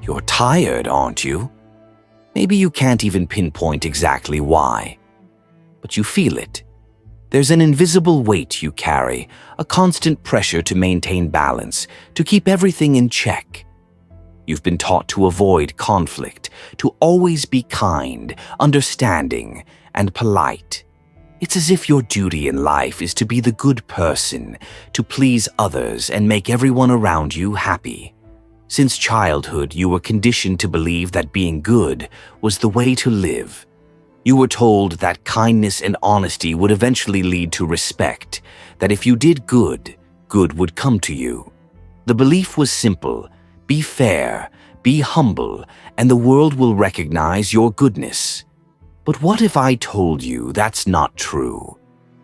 You're tired, aren't you? Maybe you can't even pinpoint exactly why, but you feel it. There's an invisible weight you carry, a constant pressure to maintain balance, to keep everything in check. You've been taught to avoid conflict, to always be kind, understanding, and polite. It's as if your duty in life is to be the good person, to please others and make everyone around you happy. Since childhood, you were conditioned to believe that being good was the way to live. You were told that kindness and honesty would eventually lead to respect, that if you did good, good would come to you. The belief was simple: be fair, be humble, and the world will recognize your goodness. But what if I told you that's not true?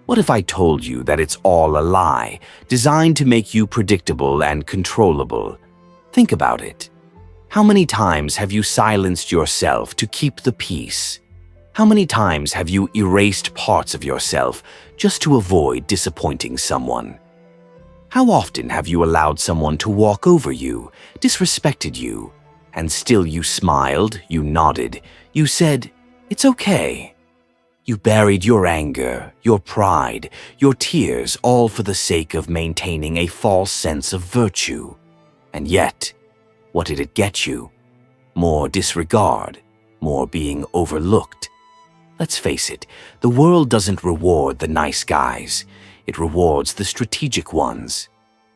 What if I told you that it's all a lie, designed to make you predictable and controllable? Think about it. How many times have you silenced yourself to keep the peace? How many times have you erased parts of yourself just to avoid disappointing someone? How often have you allowed someone to walk over you, disrespected you, and still you smiled, you nodded, you said, "It's okay"? You buried your anger, your pride, your tears, all for the sake of maintaining a false sense of virtue. And yet, what did it get you? More disregard, more being overlooked. Let's face it, the world doesn't reward the nice guys. It rewards the strategic ones.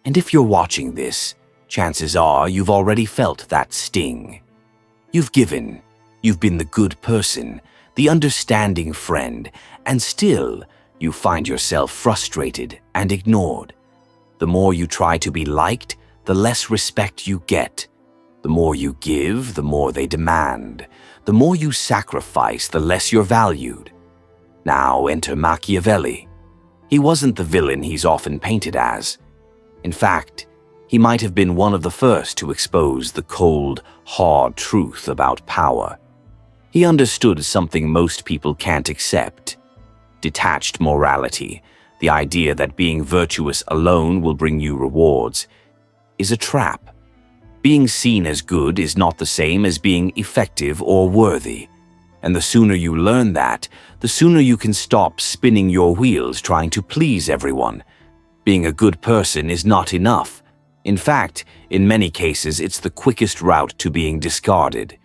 And if you're watching this, chances are you've already felt that sting. You've given, you've been the good person, the understanding friend, and still you find yourself frustrated and ignored. The more you try to be liked, the less respect you get. The more you give, the more they demand. The more you sacrifice, the less you're valued. Now enter Machiavelli. He wasn't the villain he's often painted as. In fact, he might have been one of the first to expose the cold, hard truth about power. He understood something most people can't accept: detached morality, the idea that being virtuous alone will bring you rewards, is a trap. Being seen as good is not the same as being effective or worthy. And the sooner you learn that, the sooner you can stop spinning your wheels trying to please everyone. Being a good person is not enough. In fact, in many cases, it's the quickest route to being discarded.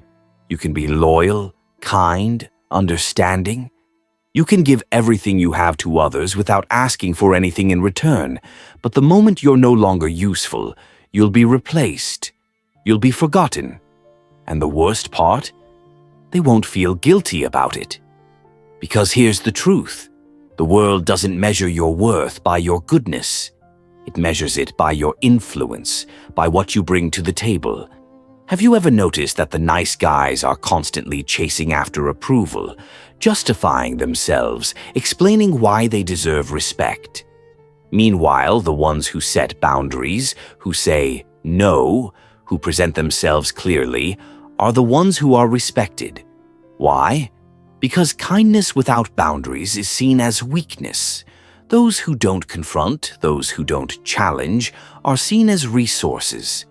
You can be loyal, kind, understanding. You can give everything you have to others without asking for anything in return. But the moment you're no longer useful, you'll be replaced. You'll be forgotten. And the worst part? They won't feel guilty about it. Because here's the truth. The world doesn't measure your worth by your goodness. It measures it by your influence, by what you bring to the table. Have you ever noticed that the nice guys are constantly chasing after approval, justifying themselves, explaining why they deserve respect? Meanwhile, the ones who set boundaries, who say no, who present themselves clearly, are the ones who are respected. Why? Because kindness without boundaries is seen as weakness. Those who don't confront, those who don't challenge, are seen as resources.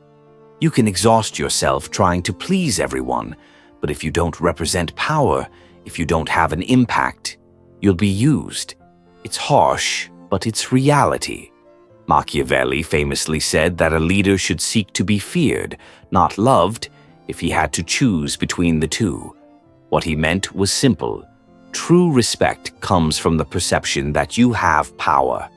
You can exhaust yourself trying to please everyone, but if you don't represent power, if you don't have an impact, you'll be used. It's harsh, but it's reality. Machiavelli famously said that a leader should seek to be feared, not loved, if he had to choose between the two. What he meant was simple. True respect comes from the perception that you have power,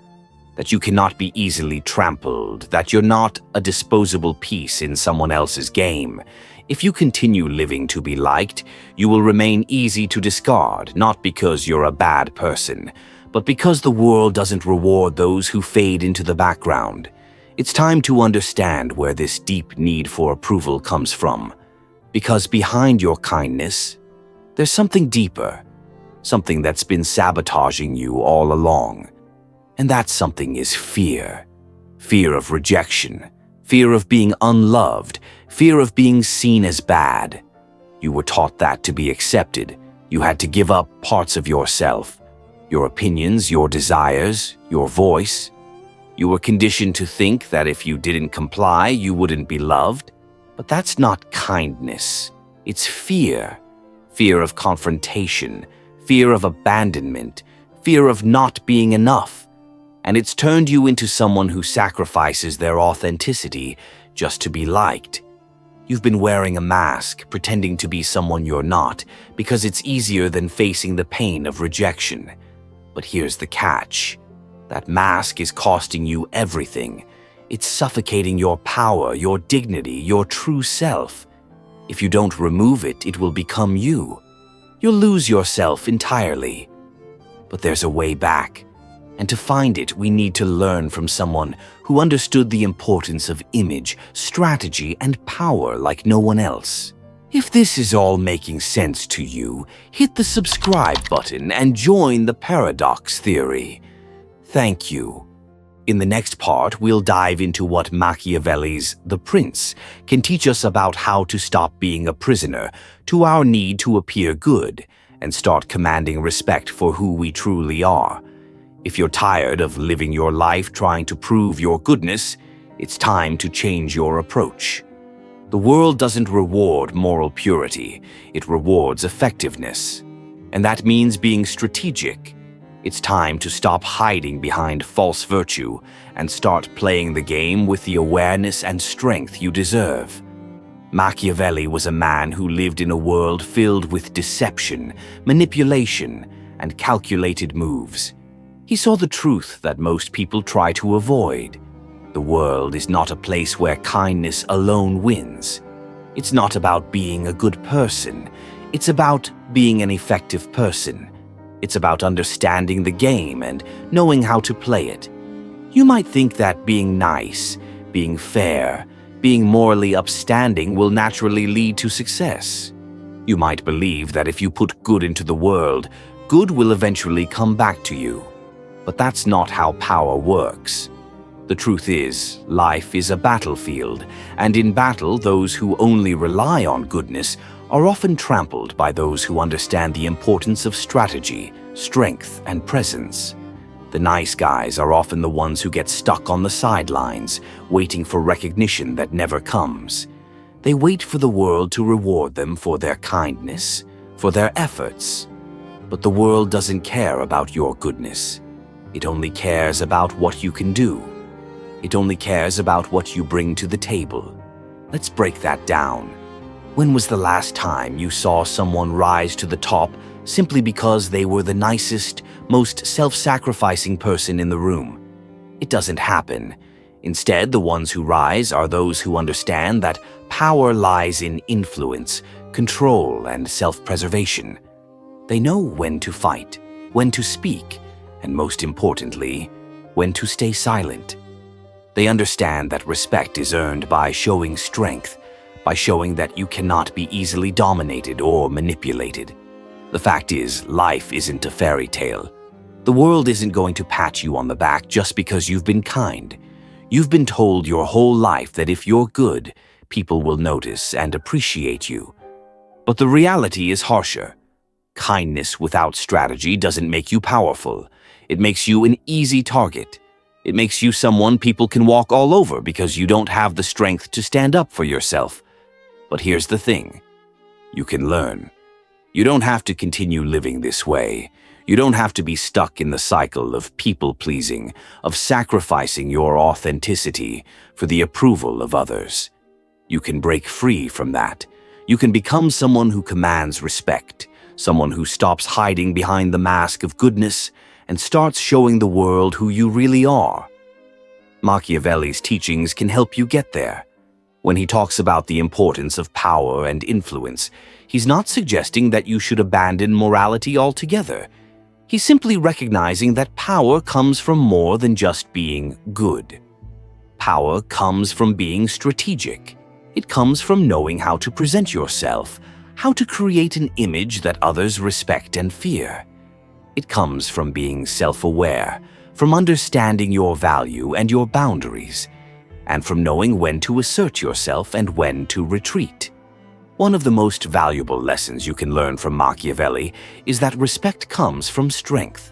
that you cannot be easily trampled, that you're not a disposable piece in someone else's game. If you continue living to be liked, you will remain easy to discard, not because you're a bad person, but because the world doesn't reward those who fade into the background. It's time to understand where this deep need for approval comes from. Because behind your kindness, there's something deeper, something that's been sabotaging you all along. And that something is fear. Fear of rejection, fear of being unloved, fear of being seen as bad. You were taught that to be accepted, you had to give up parts of yourself, your opinions, your desires, your voice. You were conditioned to think that if you didn't comply, you wouldn't be loved. But that's not kindness. It's fear. Fear of confrontation, fear of abandonment, fear of not being enough. And it's turned you into someone who sacrifices their authenticity just to be liked. You've been wearing a mask, pretending to be someone you're not, because it's easier than facing the pain of rejection. But here's the catch. That mask is costing you everything. It's suffocating your power, your dignity, your true self. If you don't remove it, it will become you. You'll lose yourself entirely. But there's a way back. And to find it, we need to learn from someone who understood the importance of image, strategy, and power like no one else. If this is all making sense to you, hit the subscribe button and join the paradox theory. Thank you. In the next part, we'll dive into what Machiavelli's The Prince can teach us about how to stop being a prisoner to our need to appear good and start commanding respect for who we truly are. If you're tired of living your life trying to prove your goodness, it's time to change your approach. The world doesn't reward moral purity, it rewards effectiveness. And that means being strategic. It's time to stop hiding behind false virtue and start playing the game with the awareness and strength you deserve. Machiavelli was a man who lived in a world filled with deception, manipulation, and calculated moves. He saw the truth that most people try to avoid. The world is not a place where kindness alone wins. It's not about being a good person. It's about being an effective person. It's about understanding the game and knowing how to play it. You might think that being nice, being fair, being morally upstanding will naturally lead to success. You might believe that if you put good into the world, good will eventually come back to you. But that's not how power works. The truth is, life is a battlefield, and in battle, those who only rely on goodness are often trampled by those who understand the importance of strategy, strength, and presence. The nice guys are often the ones who get stuck on the sidelines, waiting for recognition that never comes. They wait for the world to reward them for their kindness, for their efforts. But the world doesn't care about your goodness. It only cares about what you can do. It only cares about what you bring to the table. Let's break that down. When was the last time you saw someone rise to the top simply because they were the nicest, most self-sacrificing person in the room? It doesn't happen. Instead, the ones who rise are those who understand that power lies in influence, control, and self-preservation. They know when to fight, when to speak, and most importantly, when to stay silent. They understand that respect is earned by showing strength, by showing that you cannot be easily dominated or manipulated. The fact is, life isn't a fairy tale. The world isn't going to pat you on the back just because you've been kind. You've been told your whole life that if you're good, people will notice and appreciate you. But the reality is harsher. Kindness without strategy doesn't make you powerful. It makes you an easy target. It makes you someone people can walk all over because you don't have the strength to stand up for yourself. But here's the thing. You can learn. You don't have to continue living this way. You don't have to be stuck in the cycle of people-pleasing, of sacrificing your authenticity for the approval of others. You can break free from that. You can become someone who commands respect, someone who stops hiding behind the mask of goodness and starts showing the world who you really are. Machiavelli's teachings can help you get there. When he talks about the importance of power and influence, he's not suggesting that you should abandon morality altogether. He's simply recognizing that power comes from more than just being good. Power comes from being strategic. It comes from knowing how to present yourself, how to create an image that others respect and fear. It comes from being self-aware, from understanding your value and your boundaries, and from knowing when to assert yourself and when to retreat. One of the most valuable lessons you can learn from Machiavelli is that respect comes from strength.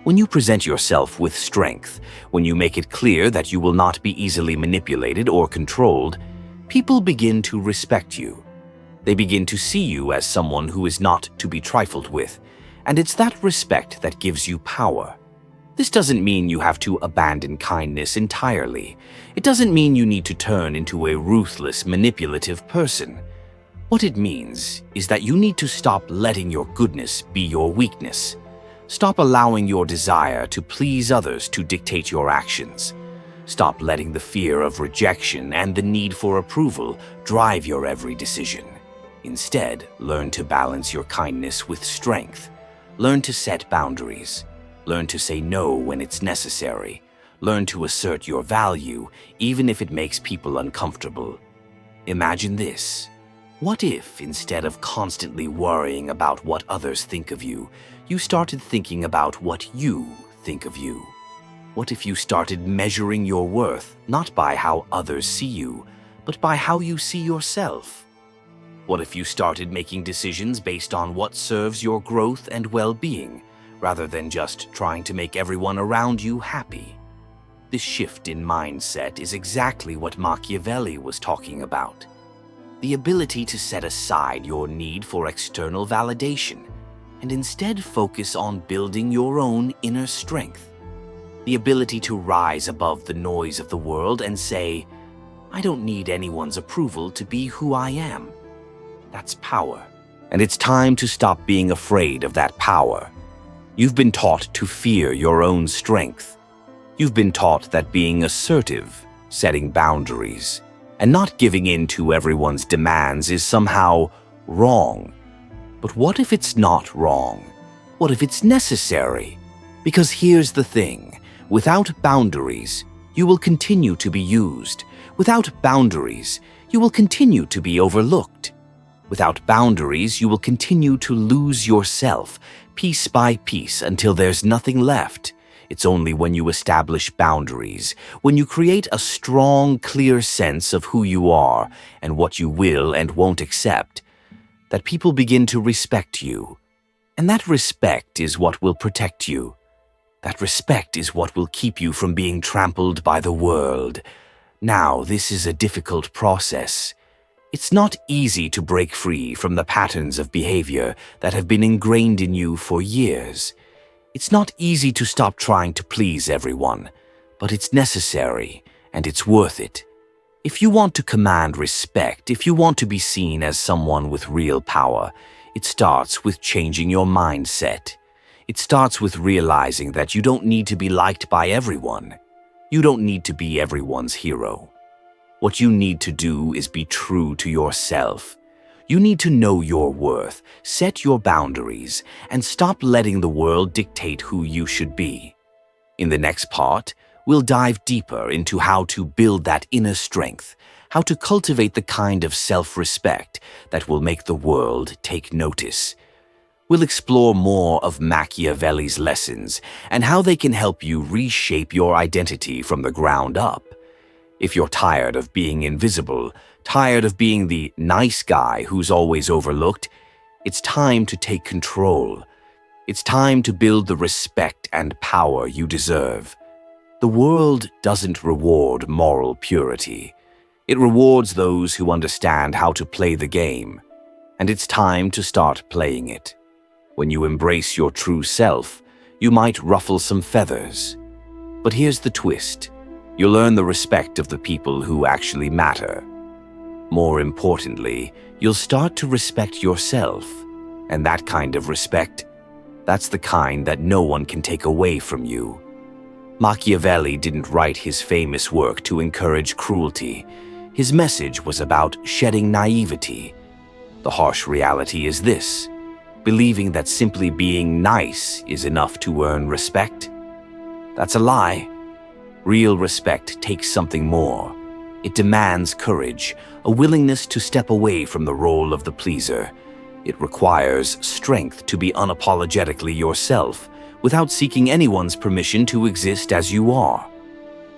When you present yourself with strength, when you make it clear that you will not be easily manipulated or controlled, people begin to respect you. They begin to see you as someone who is not to be trifled with, and it's that respect that gives you power. This doesn't mean you have to abandon kindness entirely. It doesn't mean you need to turn into a ruthless, manipulative person. What it means is that you need to stop letting your goodness be your weakness. Stop allowing your desire to please others to dictate your actions. Stop letting the fear of rejection and the need for approval drive your every decision. Instead, learn to balance your kindness with strength. Learn to set boundaries. Learn to say no when it's necessary. Learn to assert your value, even if it makes people uncomfortable. Imagine this. What if, instead of constantly worrying about what others think of you, you started thinking about what you think of you? What if you started measuring your worth not by how others see you, but by how you see yourself? What if you started making decisions based on what serves your growth and well-being, rather than just trying to make everyone around you happy? This shift in mindset is exactly what Machiavelli was talking about. The ability to set aside your need for external validation and instead focus on building your own inner strength. The ability to rise above the noise of the world and say, I don't need anyone's approval to be who I am. That's power. And it's time to stop being afraid of that power. You've been taught to fear your own strength. You've been taught that being assertive, setting boundaries, and not giving in to everyone's demands is somehow wrong. But what if it's not wrong? What if it's necessary? Because here's the thing. Without boundaries, you will continue to be used. Without boundaries, you will continue to be overlooked. Without boundaries, you will continue to lose yourself, piece by piece, until there's nothing left. It's only when you establish boundaries, when you create a strong, clear sense of who you are and what you will and won't accept, that people begin to respect you. And that respect is what will protect you. That respect is what will keep you from being trampled by the world. Now, this is a difficult process. It's not easy to break free from the patterns of behavior that have been ingrained in you for years. It's not easy to stop trying to please everyone, but it's necessary and it's worth it. If you want to command respect, if you want to be seen as someone with real power, it starts with changing your mindset. It starts with realizing that you don't need to be liked by everyone. You don't need to be everyone's hero. What you need to do is be true to yourself. You need to know your worth, set your boundaries, and stop letting the world dictate who you should be. In the next part, we'll dive deeper into how to build that inner strength, how to cultivate the kind of self-respect that will make the world take notice. We'll explore more of Machiavelli's lessons and how they can help you reshape your identity from the ground up. If you're tired of being invisible, tired of being the nice guy who's always overlooked, it's time to take control. It's time to build the respect and power you deserve. The world doesn't reward moral purity. It rewards those who understand how to play the game. And it's time to start playing it. When you embrace your true self, you might ruffle some feathers. But here's the twist. You'll earn the respect of the people who actually matter. More importantly, you'll start to respect yourself. And that kind of respect, that's the kind that no one can take away from you. Machiavelli didn't write his famous work to encourage cruelty. His message was about shedding naivety. The harsh reality is this: believing that simply being nice is enough to earn respect. That's a lie. Real respect takes something more. It demands courage, a willingness to step away from the role of the pleaser. It requires strength to be unapologetically yourself, without seeking anyone's permission to exist as you are.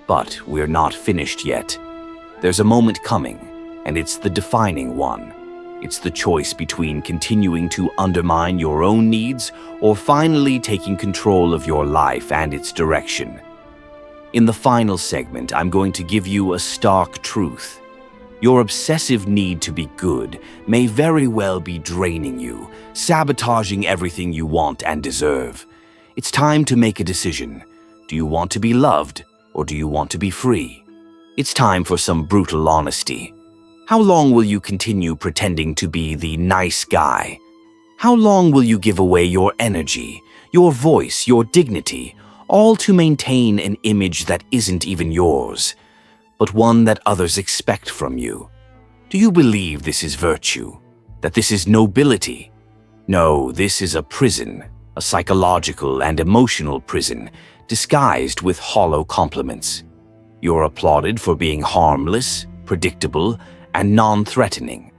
But we're not finished yet. There's a moment coming, and it's the defining one. It's the choice between continuing to undermine your own needs or finally taking control of your life and its direction. In the final segment, I'm going to give you a stark truth. Your obsessive need to be good may very well be draining you, sabotaging everything you want and deserve. It's time to make a decision. Do you want to be loved, or do you want to be free? It's time for some brutal honesty. How long will you continue pretending to be the nice guy? How long will you give away your energy, your voice, your dignity, all to maintain an image that isn't even yours, but one that others expect from you? Do you believe this is virtue? That this is nobility? No, this is a prison, a psychological and emotional prison, disguised with hollow compliments. You're applauded for being harmless, predictable, and non-threatening.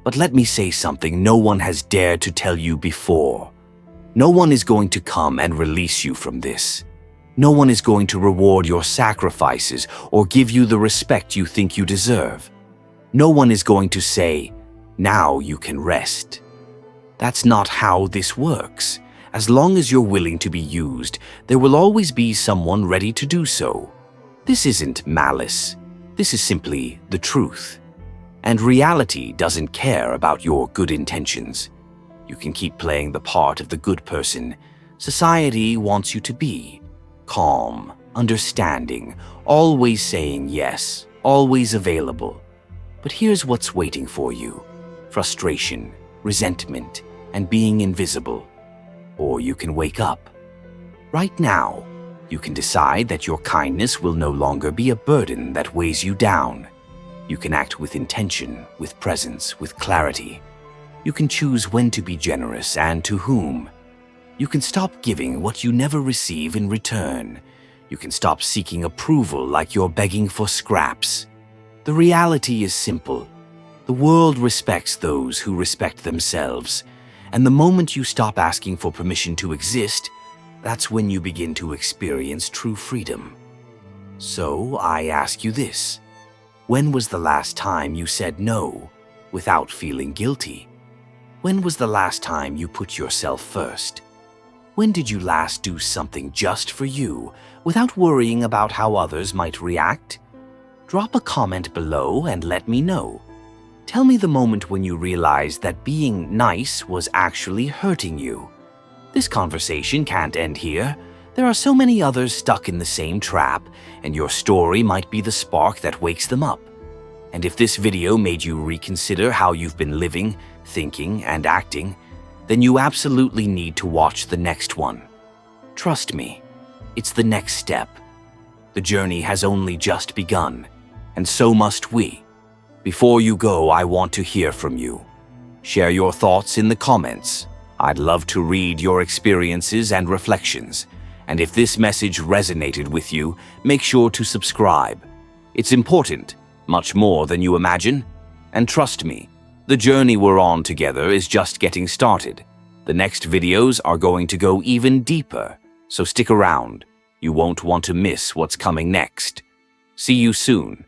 But let me say something no one has dared to tell you before. No one is going to come and release you from this. No one is going to reward your sacrifices or give you the respect you think you deserve. No one is going to say, "Now you can rest." That's not how this works. As long as you're willing to be used, there will always be someone ready to do so. This isn't malice. This is simply the truth. And reality doesn't care about your good intentions. You can keep playing the part of the good person society wants you to be. Calm, understanding, always saying yes, always available. But here's what's waiting for you: frustration, resentment, and being invisible. Or you can wake up. Right now, you can decide that your kindness will no longer be a burden that weighs you down. You can act with intention, with presence, with clarity. You can choose when to be generous and to whom. You can stop giving what you never receive in return. You can stop seeking approval like you're begging for scraps. The reality is simple. The world respects those who respect themselves. And the moment you stop asking for permission to exist, that's when you begin to experience true freedom. So I ask you this: when was the last time you said no without feeling guilty? When was the last time you put yourself first? When did you last do something just for you without worrying about how others might react? Drop a comment below and let me know. Tell me the moment when you realized that being nice was actually hurting you. This conversation can't end here. There are so many others stuck in the same trap, and your story might be the spark that wakes them up. And if this video made you reconsider how you've been living, thinking, and acting, then you absolutely need to watch the next one. Trust me, it's the next step. The journey has only just begun, and so must we. Before you go, I want to hear from you. Share your thoughts in the comments. I'd love to read your experiences and reflections. And if this message resonated with you, make sure to subscribe. It's important, much more than you imagine. And trust me, the journey we're on together is just getting started. The next videos are going to go even deeper, so stick around. You won't want to miss what's coming next. See you soon.